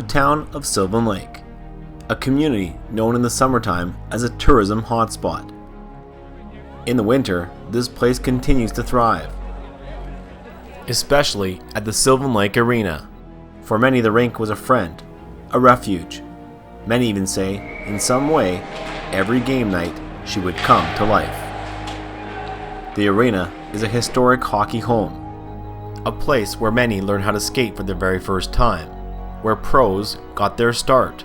town of Sylvan Lake, a community known in the summertime as a tourism hotspot. In the winter, this place continues to thrive, especially at the Sylvan Lake Arena. For many, the rink was a friend, a refuge. Many even say, in some way, every game night she would come to life. The arena is a historic hockey home, a place where many learn how to skate for the very first time, where pros got their start,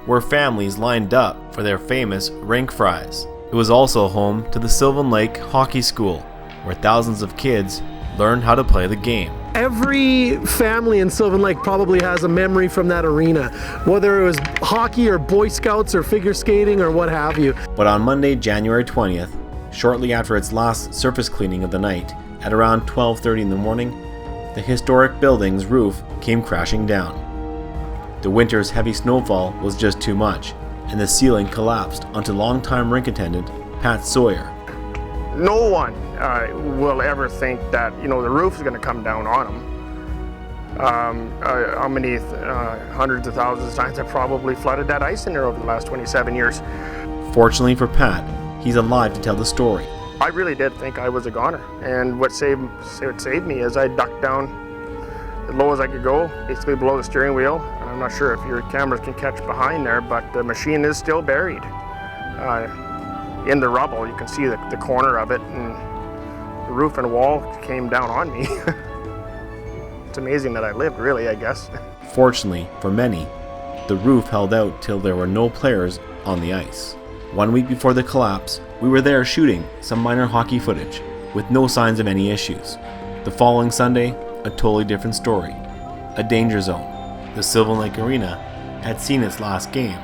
where families lined up for their famous rink fries. It was also home to the Sylvan Lake Hockey School, where thousands of kids learned how to play the game. Every family in Sylvan Lake probably has a memory from that arena, whether it was hockey or Boy Scouts or figure skating or what have you. But on Monday, January 20th, shortly after its last surface cleaning of the night, at around 12:30 in the morning, the historic building's roof came crashing down. The winter's heavy snowfall was just too much, and the ceiling collapsed onto longtime rink attendant Pat Sawyer. No one will ever think that, the roof is going to come down on them. How many hundreds of thousands of times I probably flooded that ice in there over the last 27 years. Fortunately for Pat, he's alive to tell the story. I really did think I was a goner, and what saved me is I ducked down as low as I could go, basically below the steering wheel. I'm not sure if your cameras can catch behind there, but the machine is still buried in the rubble. You can see the corner of it, and the roof and wall came down on me. It's amazing that I lived, really, I guess. Fortunately for many, the roof held out till there were no players on the ice. 1 week before the collapse, we were there shooting some minor hockey footage with no signs of any issues. The following Sunday, a totally different story. A danger zone. The Sylvan Lake Arena had seen its last game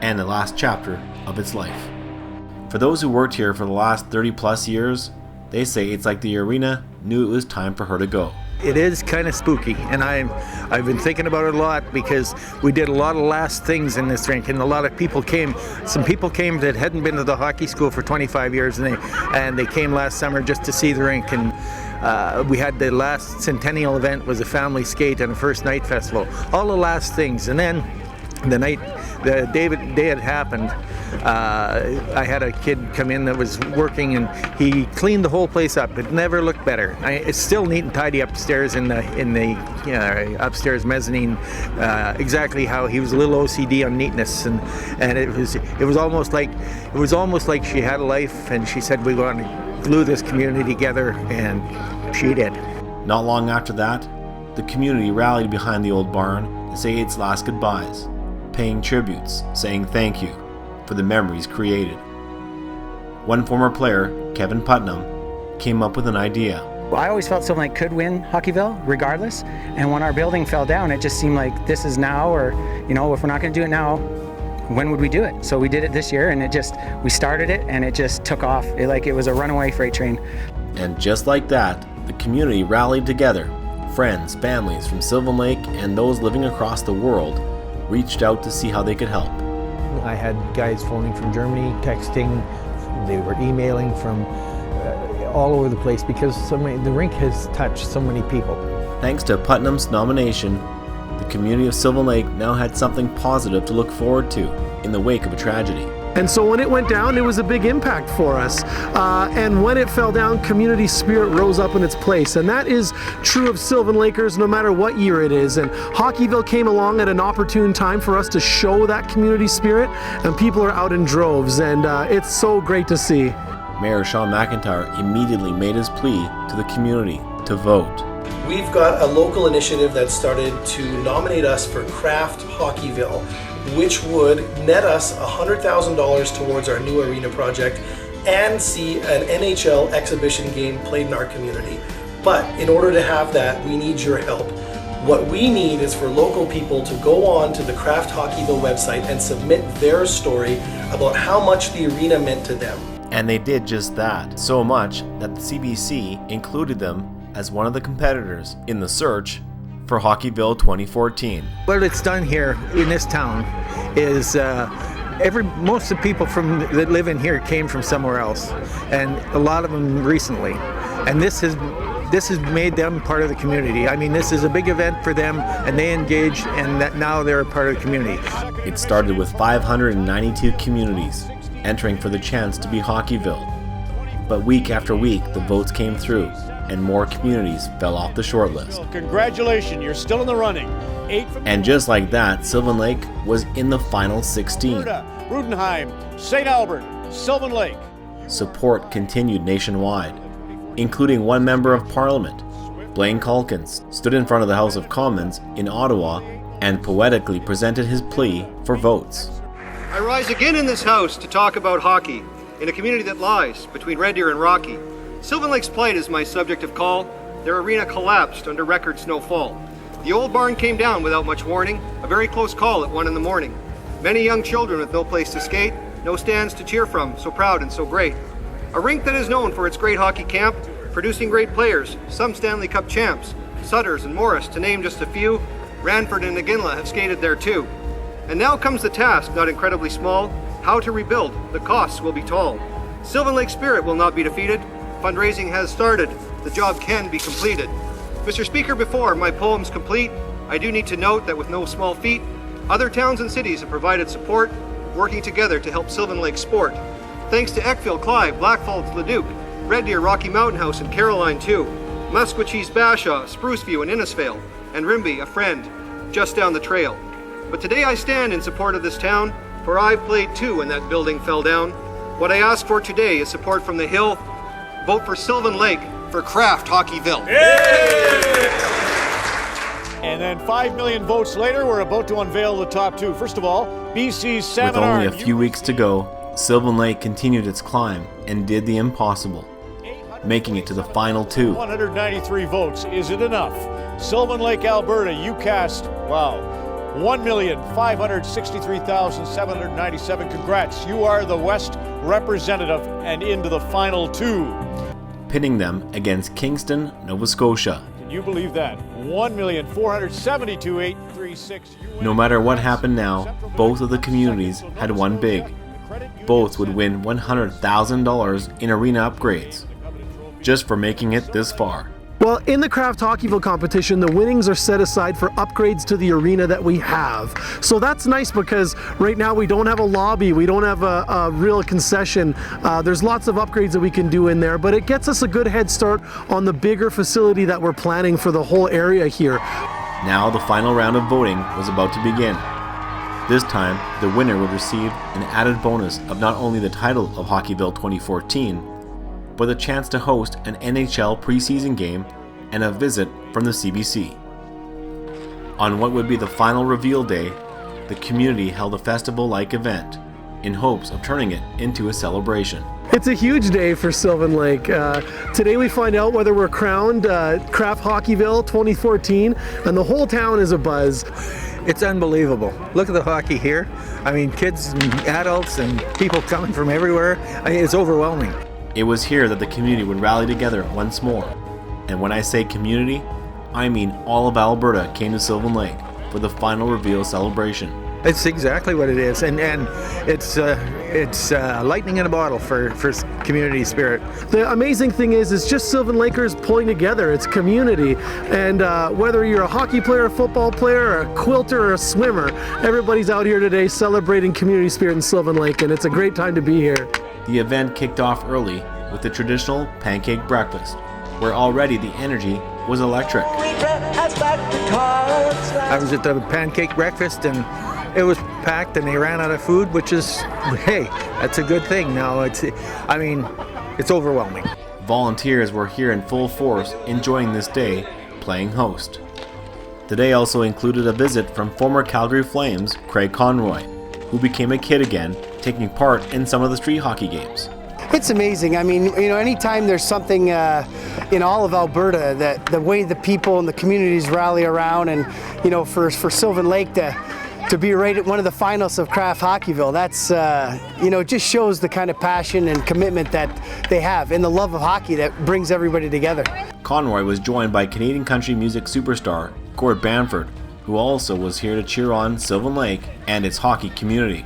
and the last chapter of its life. For those who worked here for the last 30 plus years, they say it's like the arena knew it was time for her to go. It is kind of spooky, and I've been thinking about it a lot because we did a lot of last things in this rink, and a lot of people came. Some people came that hadn't been to the hockey school for 25 years, and they came last summer just to see the rink. And we had the last centennial event was a family skate and a first night festival. All the last things, and then the day it happened, I had a kid come in that was working, and he cleaned the whole place up. It never looked better. It's still neat and tidy upstairs in the upstairs mezzanine. Exactly how he was a little OCD on neatness, and it was almost like she had a life, and she said we want to glue this community together, and she did. Not long after that, the community rallied behind the old barn to say its last goodbyes, paying tributes, saying thank you for the memories created. One former player, Kevin Putnam, came up with an idea. Well, I always felt Sylvan Lake could win Hockeyville regardless, and when our building fell down, it just seemed like this is now, or if we're not going to do it now, when would we do it? So we did it this year, and we started it, and it just took off. It was a runaway freight train. And just like that, the community rallied together. Friends, families from Sylvan Lake, and those living across the world reached out to see how they could help. I had guys phoning from Germany, texting, they were emailing from all over the place because the rink has touched so many people. Thanks to Putnam's nomination, the community of Sylvan Lake now had something positive to look forward to in the wake of a tragedy. And so when it went down, it was a big impact for us. And when it fell down, community spirit rose up in its place. And that is true of Sylvan Lakers no matter what year it is. And Hockeyville came along at an opportune time for us to show that community spirit. And people are out in droves. And it's so great to see. Mayor Sean McIntyre immediately made his plea to the community to vote. We've got a local initiative that started to nominate us for Kraft Hockeyville, which would net us $100,000 towards our new arena project and see an NHL exhibition game played in our community. But in order to have that, we need your help. What we need is for local people to go on to the Kraft Hockeyville website and submit their story about how much the arena meant to them. And they did just that, so much that the CBC included them as one of the competitors in the search for Hockeyville 2014. What it's done here in this town is most of the people that live in here came from somewhere else, and a lot of them recently. And this this has made them part of the community. I mean, this is a big event for them, and they engaged, and that now they're a part of the community. It started with 592 communities entering for the chance to be Hockeyville. But week after week, the votes came through, and more communities fell off the shortlist. Well, congratulations, you're still in the running. And just like that, Sylvan Lake was in the final 16. Brudenheim, St. Albert, Sylvan Lake. Support continued nationwide, including one member of Parliament. Blaine Calkins stood in front of the House of Commons in Ottawa and poetically presented his plea for votes. I rise again in this house to talk about hockey in a community that lies between Red Deer and Rocky. Sylvan Lake's plight is my subject of call. Their arena collapsed under record snowfall. The old barn came down without much warning, a very close call at 1 in the morning. Many young children with no place to skate, no stands to cheer from, so proud and so great. A rink that is known for its great hockey camp, producing great players, some Stanley Cup champs. Sutters and Morris, to name just a few. Ranford and Naginla have skated there too. And now comes the task, not incredibly small, how to rebuild. The costs will be tall. Sylvan Lake spirit will not be defeated. Fundraising has started. The job can be completed. Mr. Speaker, before my poem's complete, I do need to note that with no small feat, other towns and cities have provided support, working together to help Sylvan Lake sport. Thanks to Eckville, Clive, Blackfalds, Leduc, Red Deer, Rocky Mountain House, and Caroline too. Musquecheese, Bashaw, Spruceview, and Innisfail, and Rimbey, a friend, just down the trail. But today I stand in support of this town, for I've played too when that building fell down. What I ask for today is support from the Hill. Vote for Sylvan Lake for Kraft Hockeyville. And then 5 million votes later, we're about to unveil the top two. First of all, BC's Salmon With only a Arm. few weeks to go, Sylvan Lake continued its climb and did the impossible, making it to the final two. 193 votes. Is it enough? Sylvan Lake, Alberta, you cast, wow, 1,563,797. Congrats. You are the West representative and into the final two. Pitting them against Kingston, Nova Scotia. Can you believe that? 1,472,836. No matter what happened now, both of the communities had won big. Both would win $100,000 in arena upgrades, just for making it this far. Well, in the Kraft Hockeyville competition, the winnings are set aside for upgrades to the arena that we have. So that's nice because right now we don't have a lobby, we don't have a real concession. There's lots of upgrades that we can do in there, but it gets us a good head start on the bigger facility that we're planning for the whole area here. Now the final round of voting was about to begin. This time, the winner would receive an added bonus of not only the title of Hockeyville 2014, but the chance to host an NHL preseason game and a visit from the CBC. On what would be the final reveal day, the community held a festival-like event in hopes of turning it into a celebration. It's a huge day for Sylvan Lake. Today we find out whether we're crowned Kraft Hockeyville 2014, and the whole town is abuzz. It's unbelievable. Look at the hockey here. I mean, kids and adults and people coming from everywhere. It's overwhelming. It was here that the community would rally together once more. And when I say community, I mean all of Alberta came to Sylvan Lake for the final reveal celebration. It's exactly what it is, and it's lightning in a bottle for community spirit. The amazing thing is it's just Sylvan Lakers pulling together. It's community, and whether you're a hockey player, a football player, a quilter, or a swimmer, everybody's out here today celebrating community spirit in Sylvan Lake, and it's a great time to be here. The event kicked off early with the traditional pancake breakfast, where already the energy was electric. I was at the pancake breakfast and it was packed and they ran out of food, which is, hey, that's a good thing. Now it's overwhelming. Volunteers were here in full force enjoying this day, playing host. The day also included a visit from former Calgary Flames Craig Conroy, who became a kid again, taking part in some of the street hockey games. It's amazing. I mean, you know, anytime there's something in all of Alberta, that the way the people and the communities rally around, and you know, for Sylvan Lake to be right at one of the finals of Kraft Hockeyville, that's you know, it just shows the kind of passion and commitment that they have and the love of hockey that brings everybody together. Conroy was joined by Canadian country music superstar Gord Bamford, who also was here to cheer on Sylvan Lake and its hockey community.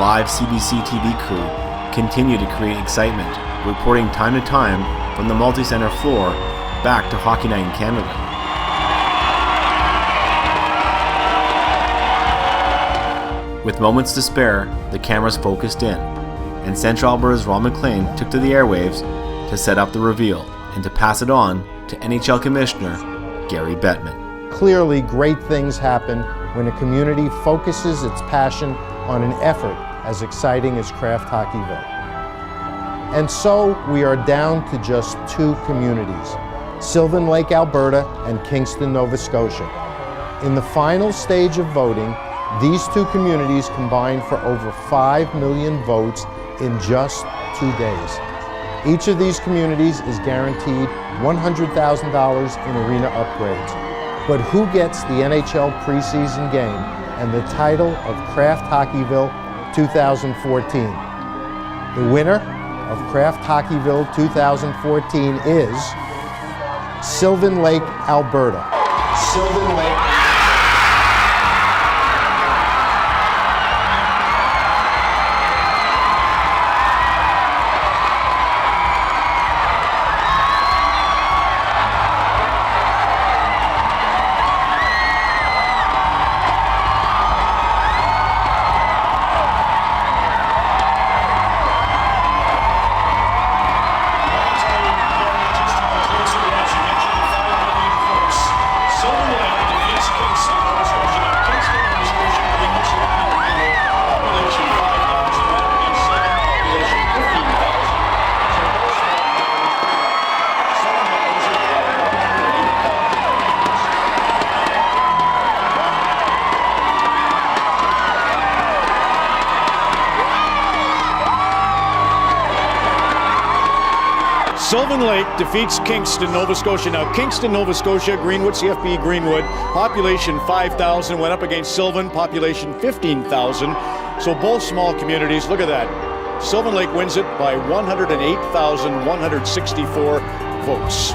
live CBC TV crew continue to create excitement, reporting time to time from the multi-center floor back to Hockey Night in Canada. With moments to spare, the cameras focused in, and Central Alberta's Ron McLean took to the airwaves to set up the reveal and to pass it on to NHL Commissioner Gary Bettman. Clearly, great things happen when a community focuses its passion on an effort as exciting as Kraft Hockeyville. And so we are down to just 2 communities, Sylvan Lake, Alberta and Kingston, Nova Scotia. In the final stage of voting, these 2 communities combined for over 5 million votes in just 2 days. Each of these communities is guaranteed $100,000 in arena upgrades. But who gets the NHL preseason game and the title of Kraft Hockeyville 2014? The winner of Kraft Hockeyville 2014 is Sylvan Lake, Alberta. Sylvan Lake. Sylvan Lake defeats Kingston, Nova Scotia. Now, Kingston, Nova Scotia, Greenwood, CFB Greenwood, population 5,000, went up against Sylvan, population 15,000. So both small communities, look at that. Sylvan Lake wins it by 108,164 votes.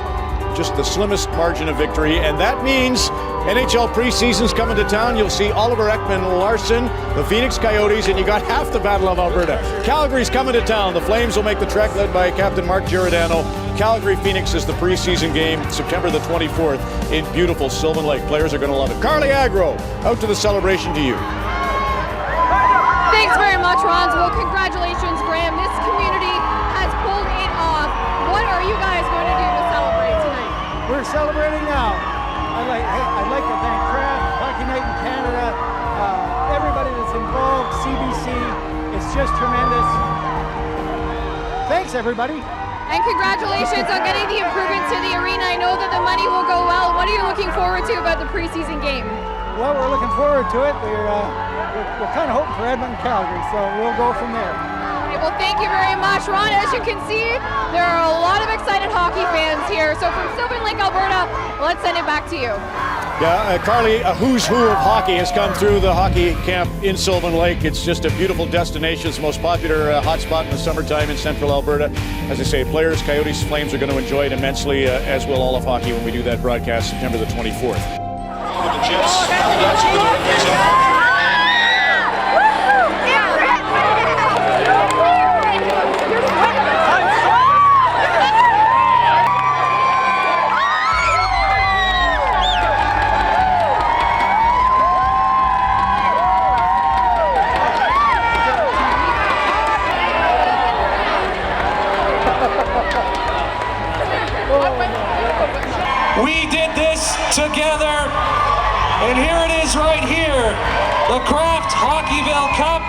Just the slimmest margin of victory, and that means NHL preseason's coming to town. You'll see Oliver Ekman-Larsson, the Phoenix Coyotes, and you got half the Battle of Alberta. Calgary's coming to town. The Flames will make the trek, led by Captain Mark Giordano. Calgary-Phoenix is the preseason game, September the 24th in beautiful Sylvan Lake. Players are going to love it. Carly Agro, out to the celebration to you. Thanks very much, Ron. Well, congratulations, Graham. This community has pulled it off. What are you guys going to do to celebrate tonight? We're celebrating now. I'd like to thank Kraft, Hockey Night in Canada, everybody that's involved, CBC. It's just tremendous. Thanks, everybody. And congratulations on getting the improvements to the arena. I know that the money will go well. What are you looking forward to about the preseason game? Well, we're looking forward to it. We're kind of hoping for Edmonton, Calgary, so we'll go from there. Well, thank you very much, Ron. As you can see, there are a lot of excited hockey fans here. So from Sylvan Lake, Alberta, let's send it back to you. Yeah, Carly, a who's who of hockey has come through the hockey camp in Sylvan Lake. It's just a beautiful destination. It's the most popular hotspot in the summertime in central Alberta. As I say, players, Coyotes, Flames are going to enjoy it immensely, as will all of hockey when we do that broadcast September the 24th. The Jets, We did this together, and here it is right here, the Kraft Hockeyville Cup.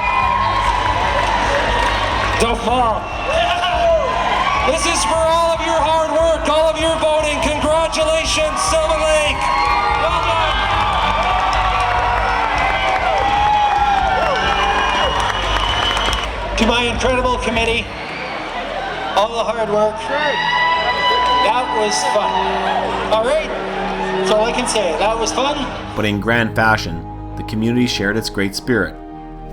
This is for all of your hard work, all of your voting. Congratulations, Sylvan Lake. Well done. To my incredible committee, all the hard work. That was fun. All right, that's all I can say. That was fun. But in grand fashion, the community shared its great spirit,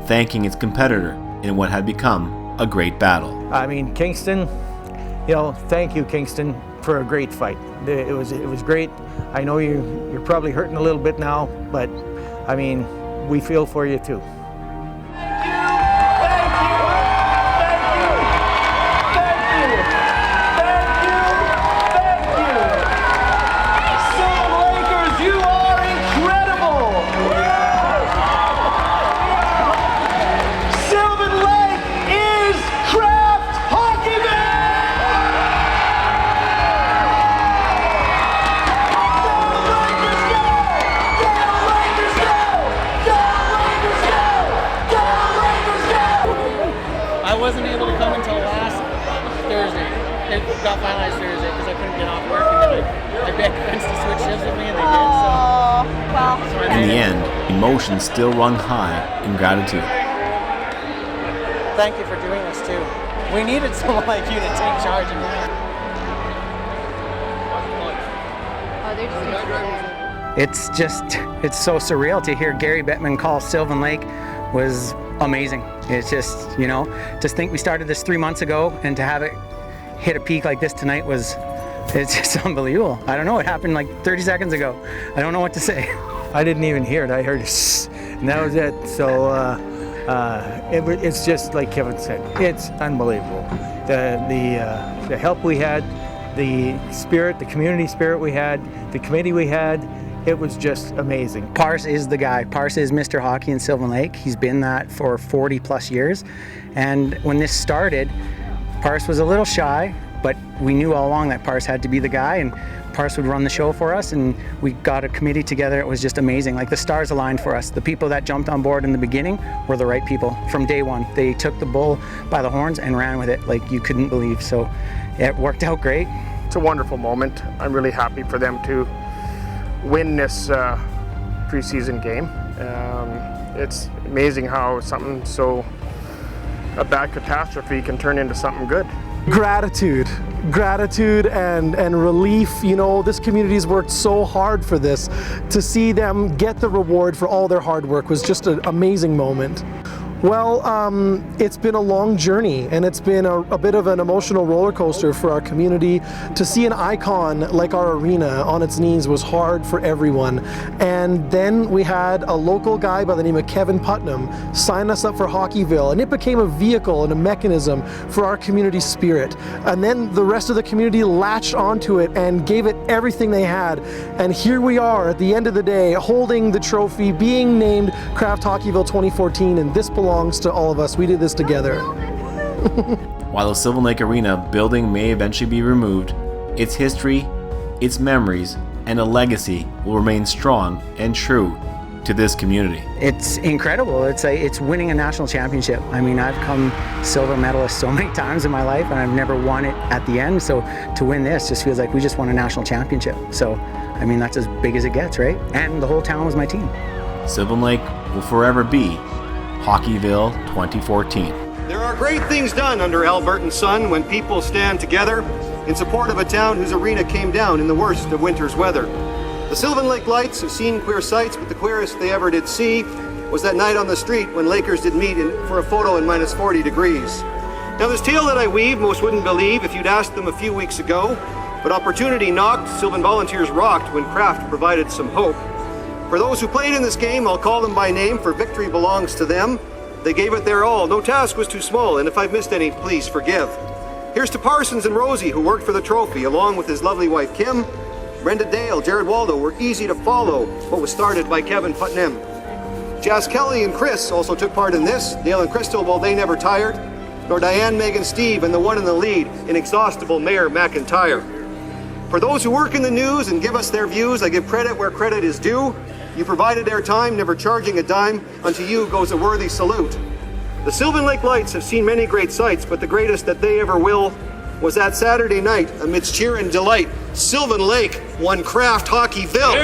thanking its competitor in what had become a great battle. I mean, Kingston, thank you, Kingston, for a great fight. It was great. I know you're probably hurting a little bit now, but I mean, we feel for you too. Thank wasn't able to come until last Thursday. It got finalized Thursday because I couldn't get off work, and then I begged friends to switch shifts with me, and they did. So, well. In the end, emotions still run high in gratitude. Thank you for doing this too. We needed someone like you to take charge of it. It's so surreal to hear Gary Bettman call Sylvan Lake was amazing. It's just, just think we started this 3 months ago, and to have it hit a peak like this tonight it's just unbelievable. I don't know, it happened like 30 seconds ago. I don't know what to say. I didn't even hear it. I heard it, and that was it. So it's just like Kevin said, it's unbelievable. The help we had, the spirit, the community spirit we had, the committee we had, it was just amazing. Pars is the guy. Pars is Mr. Hockey in Sylvan Lake. He's been that for 40 plus years. And when this started, Pars was a little shy, but we knew all along that Pars had to be the guy, and Pars would run the show for us, and we got a committee together. It was just amazing. Like, the stars aligned for us. The people that jumped on board in the beginning were the right people from day one. They took the bull by the horns and ran with it like you couldn't believe. So it worked out great. It's a wonderful moment. I'm really happy for them to win this preseason game. It's amazing how a bad catastrophe can turn into something good. Gratitude and relief. This community's worked so hard for this. To see them get the reward for all their hard work was just an amazing moment. Well, it's been a long journey, and it's been a bit of an emotional roller coaster for our community. To see an icon like our arena on its knees was hard for everyone. And then we had a local guy by the name of Kevin Putnam sign us up for Hockeyville, and it became a vehicle and a mechanism for our community spirit. And then the rest of the community latched onto it and gave it everything they had. And here we are at the end of the day, holding the trophy, being named Kraft Hockeyville 2014, and this belongs to all of us. We did this together. While the Sylvan Lake Arena building may eventually be removed, its history, its memories, and a legacy will remain strong and true to this community. It's incredible. It's winning a national championship. I mean, I've come silver medalist so many times in my life, and I've never won it at the end. So to win this just feels like we just won a national championship. So, I mean, that's as big as it gets, right? And the whole town was my team. Sylvan Lake will forever be Hockeyville 2014. There are great things done under Albertan's sun when people stand together in support of a town whose arena came down in the worst of winter's weather. The Sylvan Lake Lights have seen queer sights, but the queerest they ever did see was that night on the street when Lakers did meet for a photo in minus 40 degrees. Now, this tale that I weave, most wouldn't believe if you'd asked them a few weeks ago, but opportunity knocked, Sylvan volunteers rocked when Kraft provided some hope. For those who played in this game, I'll call them by name, for victory belongs to them. They gave it their all. No task was too small, and if I've missed any, please forgive. Here's to Parsons and Rosie, who worked for the trophy, along with his lovely wife, Kim. Brenda Dale, Jared Waldo were easy to follow, what was started by Kevin Putnam. Jas Kelly and Chris also took part in this. Dale and Crystal, well, they never tired. Nor Diane, Megan, Steve, and the one in the lead, inexhaustible Mayor McIntyre. For those who work in the news and give us their views, I give credit where credit is due. You provided their time, never charging a dime. Unto you goes a worthy salute. The Sylvan Lake Lights have seen many great sights, but the greatest that they ever will was that Saturday night, amidst cheer and delight, Sylvan Lake won Kraft Hockeyville.